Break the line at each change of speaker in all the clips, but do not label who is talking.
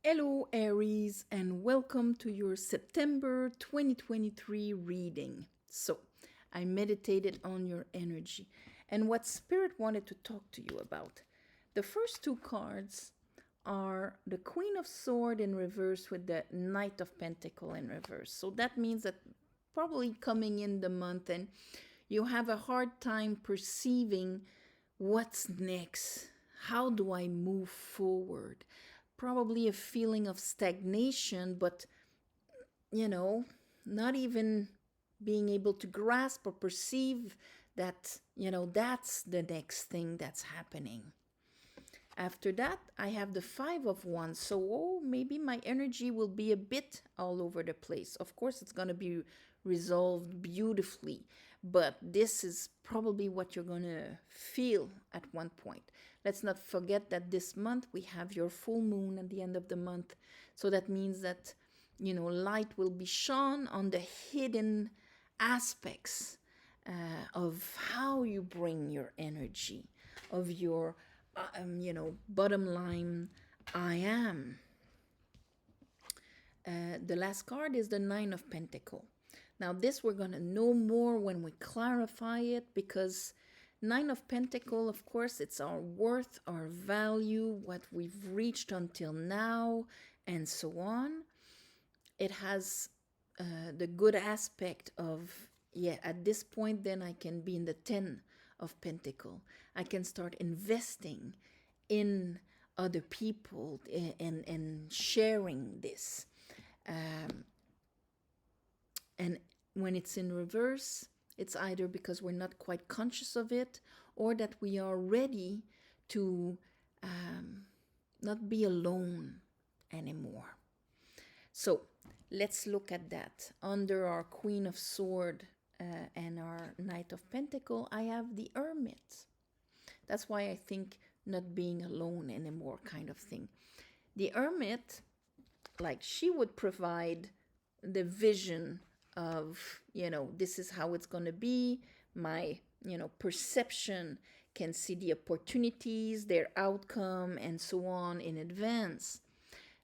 Hello, Aries, and welcome to your September 2023 reading. So, I meditated on your energy and what Spirit wanted to talk to you about. The first two cards are the Queen of Sword in reverse with the Knight of Pentacle in reverse. So, that means that probably coming in the month and you have a hard time perceiving what's next. How do I move forward? Probably a feeling of stagnation, but not even being able to grasp or perceive that, that's the next thing that's happening. After that, I have the Five of Wands. So, maybe my energy will be a bit all over the place. Of course, it's going to be resolved beautifully, but this is probably what you're going to feel at one point. Let's not forget that this month we have your full moon at the end of the month. So that means that, light will be shone on the hidden aspects of how you bring your energy, of your bottom line, I am. The last card is the Nine of Pentacle. Now, this we're going to know more when we clarify it, because Nine of Pentacle, of course, it's our worth, our value, what we've reached until now, and so on. It has the good aspect of, at this point, then I can be in the 10 of Pentacle. I can start investing in other people and sharing this. And when it's in reverse, it's either because we're not quite conscious of it, or that we are ready to not be alone anymore. So let's look at that. Under our Queen of Sword and our Knight of Pentacle, I have the Hermit. That's why I think not being alone anymore kind of thing. The Hermit, like, she would provide the vision of, this is how it's going to be. My, perception can see the opportunities, their outcome, and so on in advance.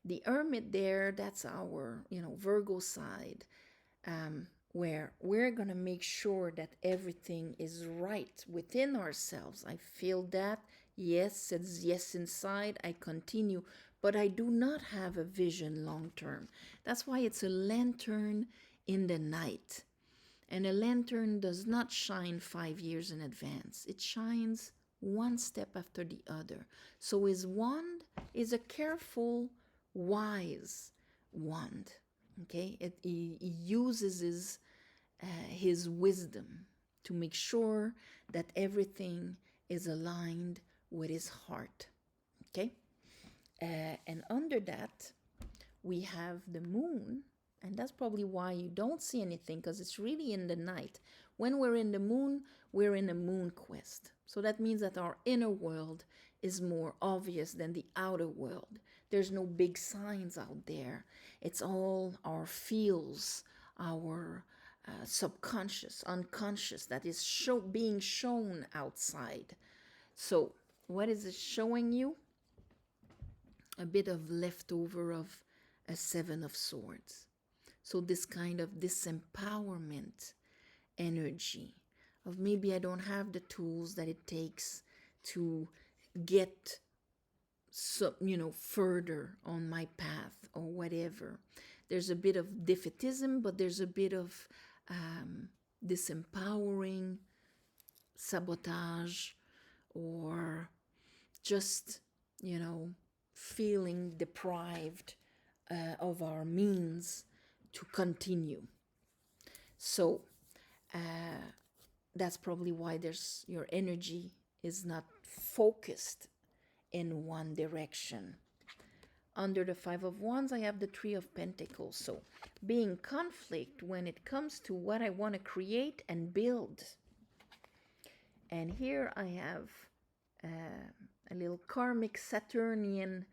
The Hermit there, that's our, Virgo side, where we're going to make sure that everything is right within ourselves. I feel that. Yes, says yes inside. I continue, but I do not have a vision long term. That's why it's a lantern in the night. And a lantern does not shine 5 years in advance. It shines one step after the other. So his wand is a careful, wise wand. Okay, he uses his wisdom to make sure that everything is aligned with his heart. Okay, and under that we have the moon, and that's probably why you don't see anything, because it's really in the night. When we're in the moon, we're in a moon quest. So that means that our inner world is more obvious than the outer world. There's no big signs out there. It's all our feels, our subconscious, unconscious, that is being shown outside. So what is it showing you? A bit of leftover of a Seven of Swords. So this kind of disempowerment energy of, maybe I don't have the tools that it takes to get further on my path or whatever. There's a bit of defeatism, but there's a bit of disempowering, sabotage, or just, feeling deprived of our means to continue. So that's probably why your energy is not focused in one direction. Under the Five of Wands, I have the Three of Pentacles. So being conflict when it comes to what I want to create and build. And here I have a little karmic Saturnian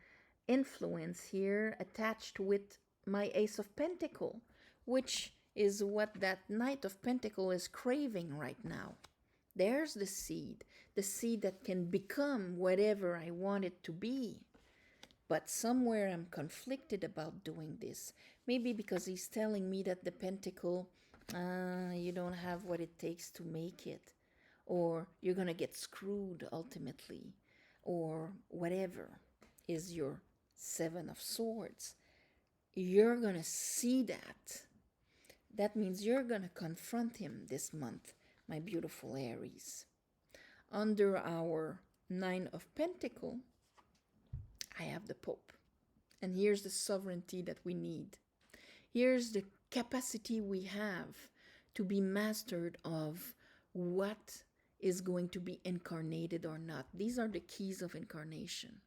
influence here attached with my Ace of Pentacle, which is what that Knight of Pentacle is craving right now. There's the seed that can become whatever I want it to be. But somewhere I'm conflicted about doing this. Maybe because he's telling me that the pentacle, you don't have what it takes to make it, or you're going to get screwed ultimately, or whatever is your Seven of Swords. You're going to see that. That means you're going to confront him this month, my beautiful Aries. Under our Nine of Pentacles, I have the Pope. And here's the sovereignty that we need. Here's the capacity we have to be mastered of what is going to be incarnated or not. These are the keys of incarnation.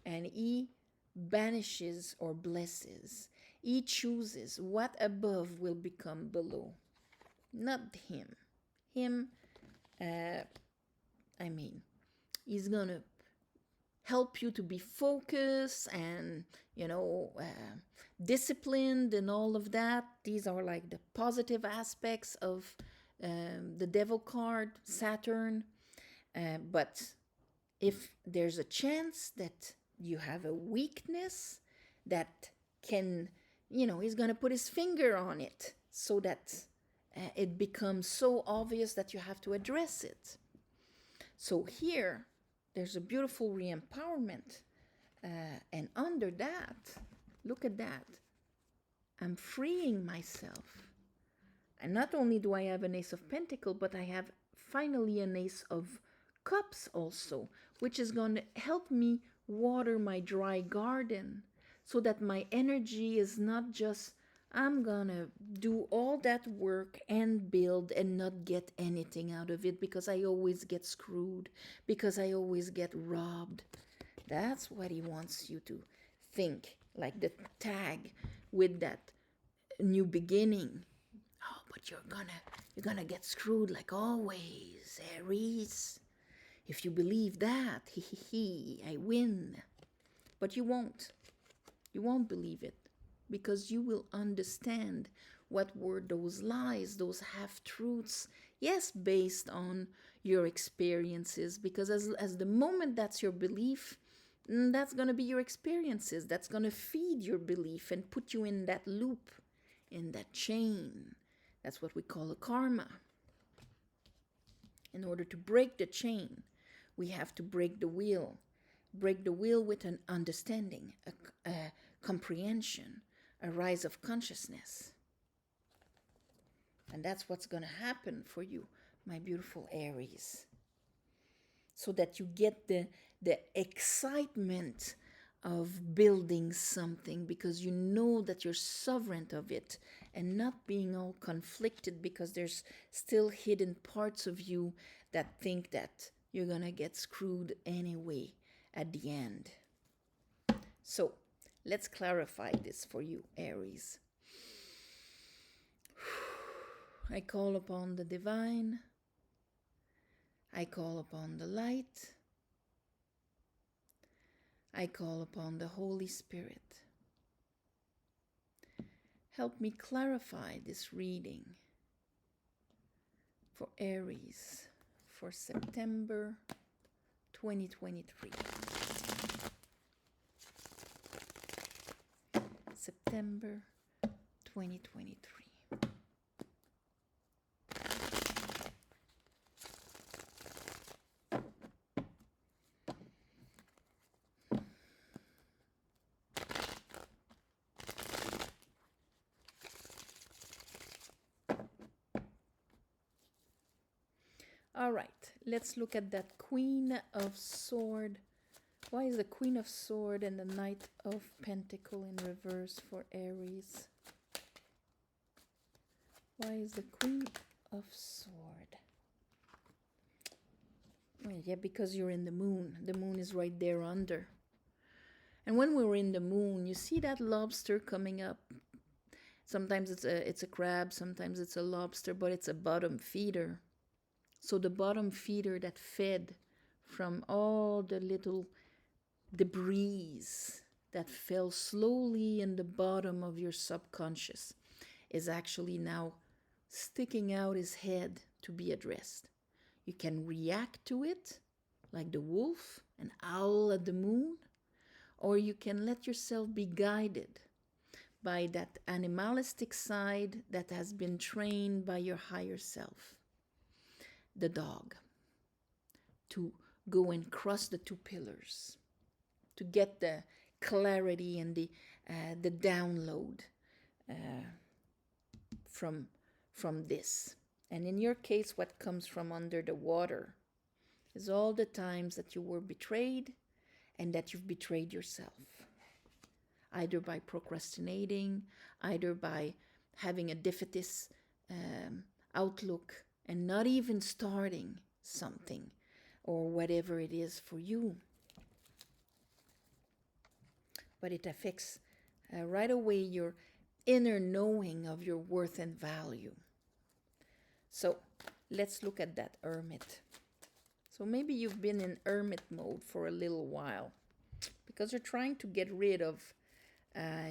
And he banishes or blesses. He chooses what above will become below. Not him. Him, he's going to help you to be focused and, disciplined and all of that. These are like the positive aspects of the devil card, Saturn. But if there's a chance that you have a weakness that can, he's going to put his finger on it so that it becomes so obvious that you have to address it. So here, there's a beautiful re-empowerment. And under that, look at that. I'm freeing myself. And not only do I have an Ace of Pentacles, but I have finally an Ace of Cups also, which is going to help me water my dry garden so that my energy is not just, I'm going to do all that work and build and not get anything out of it because I always get screwed, because I always get robbed. That's what he wants you to think, like the tag with that new beginning. Oh, but you're gonna get screwed like always, Aries. If you believe that, I win. But you won't. You won't believe it because you will understand what were those lies, those half-truths. Yes, based on your experiences, because as the moment that's your belief, that's going to be your experiences. That's going to feed your belief and put you in that loop, in that chain. That's what we call a karma. In order to break the chain, we have to break the wheel. Break the wheel with an understanding, a comprehension, a rise of consciousness. And that's what's going to happen for you, my beautiful Aries. So that you get the excitement of building something because you know that you're sovereign of it and not being all conflicted because there's still hidden parts of you that think that you're going to get screwed anyway at the end. So let's clarify this for you, Aries. I call upon the divine. I call upon the light. I call upon the Holy Spirit. Help me clarify this reading for Aries for September 2023. September 2023. All right, let's look at that Queen of Sword. Why is the Queen of Sword and the Knight of Pentacle in reverse for Aries? Why is the Queen of Sword? Well, yeah, because you're in the moon. The moon is right there under. And when we're in the moon, you see that lobster coming up. Sometimes it's a crab, sometimes it's a lobster, but it's a bottom feeder. So the bottom feeder that fed from all the little debris that fell slowly in the bottom of your subconscious is actually now sticking out his head to be addressed. You can react to it like the wolf and owl at the moon, or you can let yourself be guided by that animalistic side that has been trained by your higher self, the dog, to go and cross the two pillars, to get the clarity and the download from this. And in your case, what comes from under the water is all the times that you were betrayed and that you've betrayed yourself, either by procrastinating, either by having a defeatist outlook and not even starting something or whatever it is for you. But it affects right away your inner knowing of your worth and value. So let's look at that hermit. So maybe you've been in hermit mode for a little while because you're trying to get rid of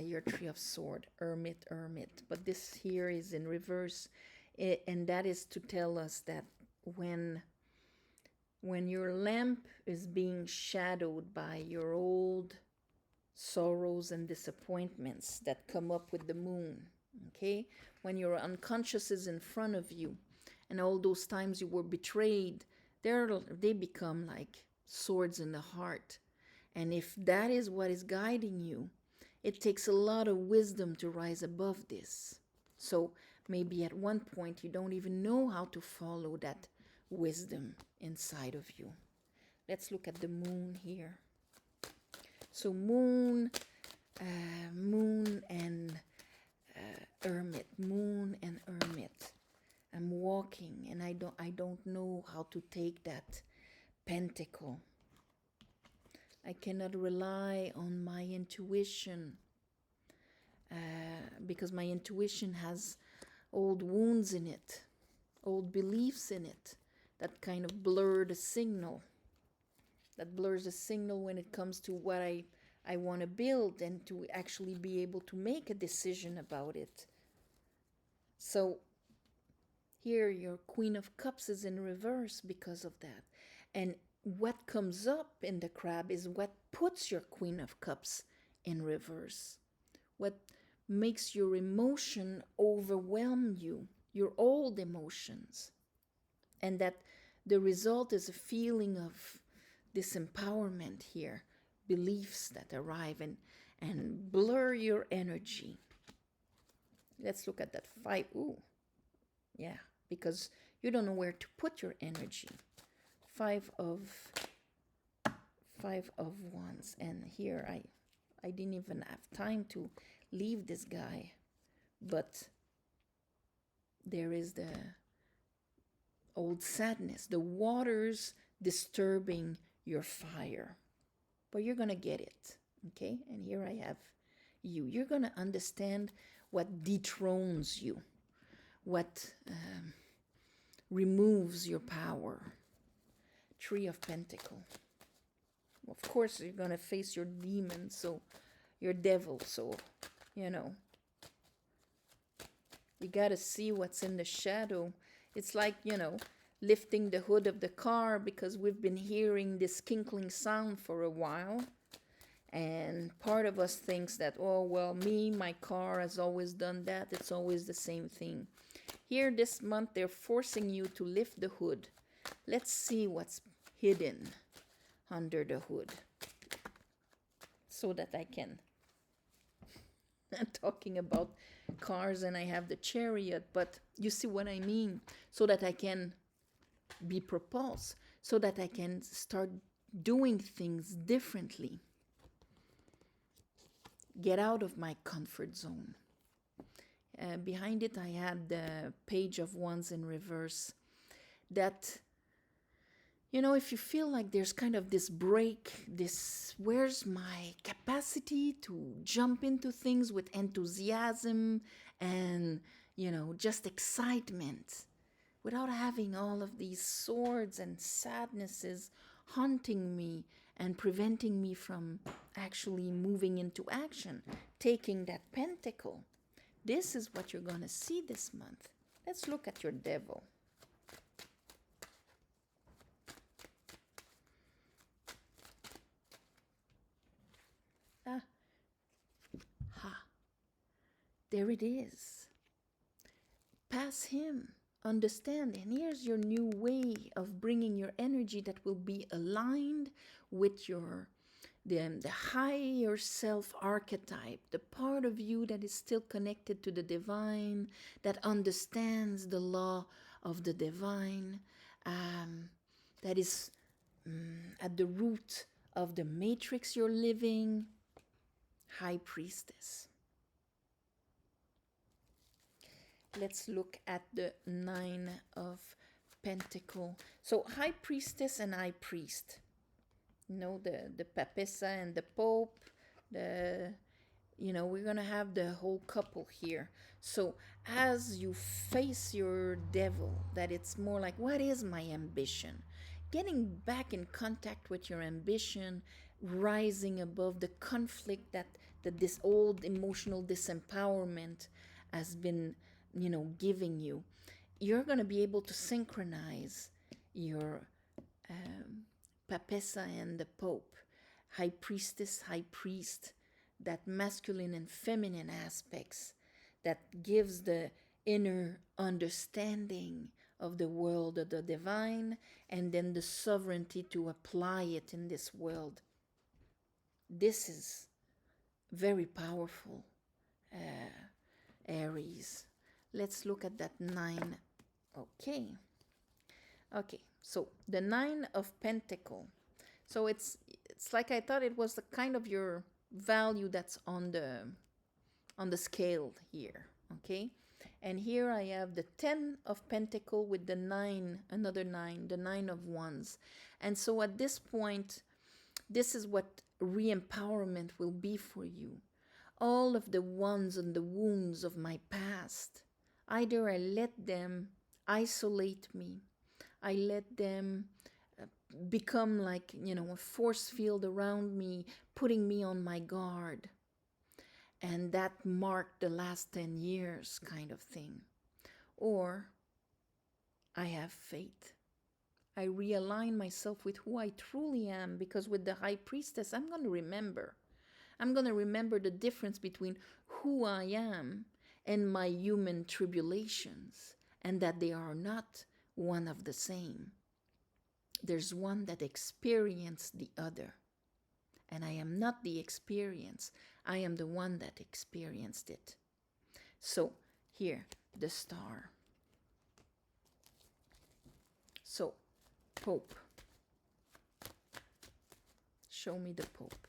your Three of Swords, hermit. But this here is in reverse, and that is to tell us that when your lamp is being shadowed by your old sorrows and disappointments that come up with the moon, okay? When your unconscious is in front of you and all those times you were betrayed, they become like swords in the heart. And if that is what is guiding you, it takes a lot of wisdom to rise above this. So maybe at one point you don't even know how to follow that wisdom inside of you. Let's look at the moon here. So moon and hermit, moon and hermit. I'm walking and I don't know how to take that pentacle. I cannot rely on my intuition because my intuition has old wounds in it, old beliefs in it that kind of blur the signal. That blurs the signal when it comes to what I want to build and to actually be able to make a decision about it. So here your Queen of Cups is in reverse because of that. And what comes up in the crab is what puts your Queen of Cups in reverse. What makes your emotion overwhelm you, your old emotions. And that the result is a feeling of disempowerment here, beliefs that arrive and blur your energy. Let's look at that 5. Ooh, yeah, because you don't know where to put your energy. 5 of Wands, and here I didn't even have time to leave this guy, but there is the old sadness, the waters disturbing your fire, but you're gonna get it, okay? And here I have you. You're gonna understand what dethrones you, what removes your power. Three of Pentacles. Of course, you're gonna face your demon, so your devil. So, you gotta see what's in the shadow. It's like, lifting the hood of the car because we've been hearing this kinkling sound for a while. And part of us thinks that, oh, well, my car has always done that. It's always the same thing. Here this month, they're forcing you to lift the hood. Let's see what's hidden under the hood so that I can. I'm talking about cars and I have the chariot, but you see what I mean? So that I can be propulsed, so that I can start doing things differently. Get out of my comfort zone. Behind it, I had the Page of Wands in reverse. That, if you feel like there's kind of this break, where's my capacity to jump into things with enthusiasm and, just excitement without having all of these swords and sadnesses haunting me and preventing me from actually moving into action, taking that pentacle. This is what you're going to see this month. Let's look at your devil. there it is. Pass him. Understand. And here's your new way of bringing your energy that will be aligned with the higher self archetype, the part of you that is still connected to the divine, that understands the law of the divine, that is at the root of the matrix you're living. High Priestess. Let's look at the Nine of Pentacles. So High Priestess and High Priest. You know, the Papessa and the Pope. We're going to have the whole couple here. So as you face your devil, that it's more like, what is my ambition? Getting back in contact with your ambition, rising above the conflict that this old emotional disempowerment has been, giving you. You're going to be able to synchronize your Papessa and the Pope, High Priestess, High Priest, that masculine and feminine aspects that gives the inner understanding of the world of the divine, and then the sovereignty to apply it in this world. This is very powerful, Aries. Let's look at that 9. Okay, so the 9 of Pentacles. So it's like I thought it was the kind of your value that's on the scale here. Okay, and here I have the 10 of Pentacles with the 9, another 9, the 9 of Wands. And so at this point, this is what re-empowerment will be for you. All of the wands and the wounds of my past, either I let them isolate me, I let them become like, a force field around me, putting me on my guard. And that marked the last 10 years kind of thing. Or I have faith. I realign myself with who I truly am, because with the High Priestess, I'm going to remember. I'm going to remember the difference between who I am and my human tribulations, and that they are not one of the same. There's one that experienced the other. And I am not the experience. I am the one that experienced it. So here, the Star. So, Pope. Show me the Pope.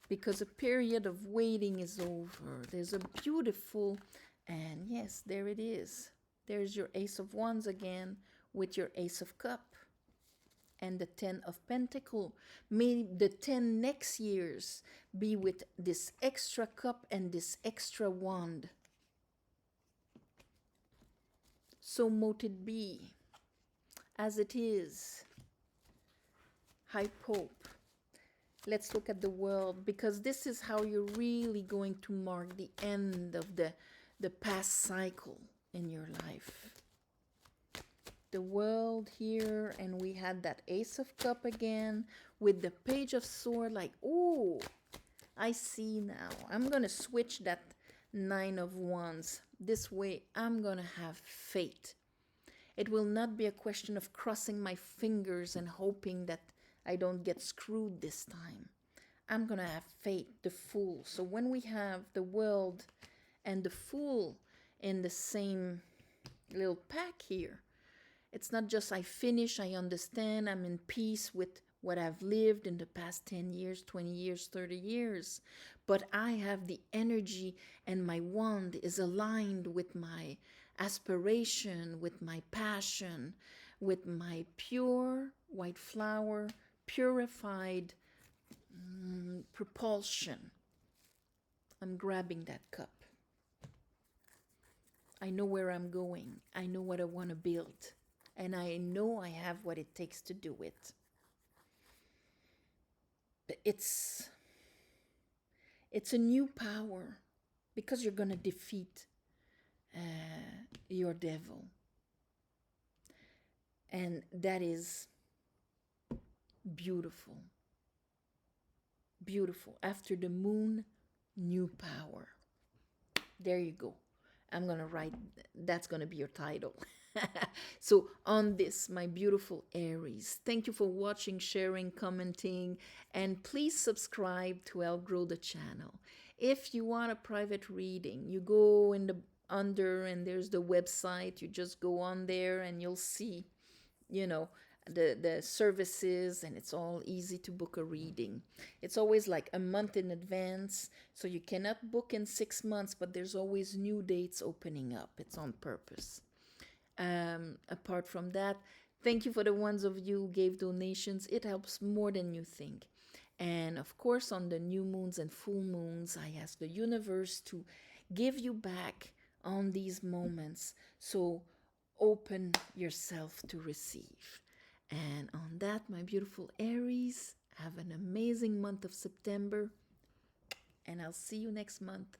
Because a period of waiting is over. There's a beautiful, and yes, there it is. There's your Ace of Wands again with your Ace of Cup. And the 10 of Pentacles. May the 10 next years be with this extra cup and this extra wand. So mote it be, as it is. High Pope. Let's look at the world, because this is how you're really going to mark the end of the past cycle in your life. The world here, and we had that Ace of Cup again with the Page of Sword, like, oh, I see now. I'm going to switch that 9 of Wands. This way, I'm going to have faith. It will not be a question of crossing my fingers and hoping that I don't get screwed this time. I'm going to have faith, the Fool. So when we have the world and the Fool in the same little pack here, it's not just I finish, I understand, I'm in peace with what I've lived in the past 10 years, 20 years, 30 years. But I have the energy, and my wand is aligned with my aspiration, with my passion, with my pure white flower, purified propulsion. I'm grabbing that cup. I know where I'm going. I know what I want to build. And I know I have what it takes to do it. But it's a new power, because you're going to defeat your devil. And that is beautiful. Beautiful. After the moon, new power. There you go. I'm going to write, that's going to be your title. So, on this, my beautiful Aries, thank you for watching, sharing, commenting, and please subscribe to help grow the channel. If you want a private reading, you go in the under and there's the website. You just go on there and you'll see, you know, the services, and it's all easy to book a reading. It's always like a month in advance, so you cannot book in 6 months, but there's always new dates opening up. It's on purpose. Apart from that, thank you for the ones of you who gave donations. It helps more than you think. And of course, on the new moons and full moons, I ask the universe to give you back on these moments. So open yourself to receive. And on that, my beautiful Aries, have an amazing month of September. And I'll see you next month.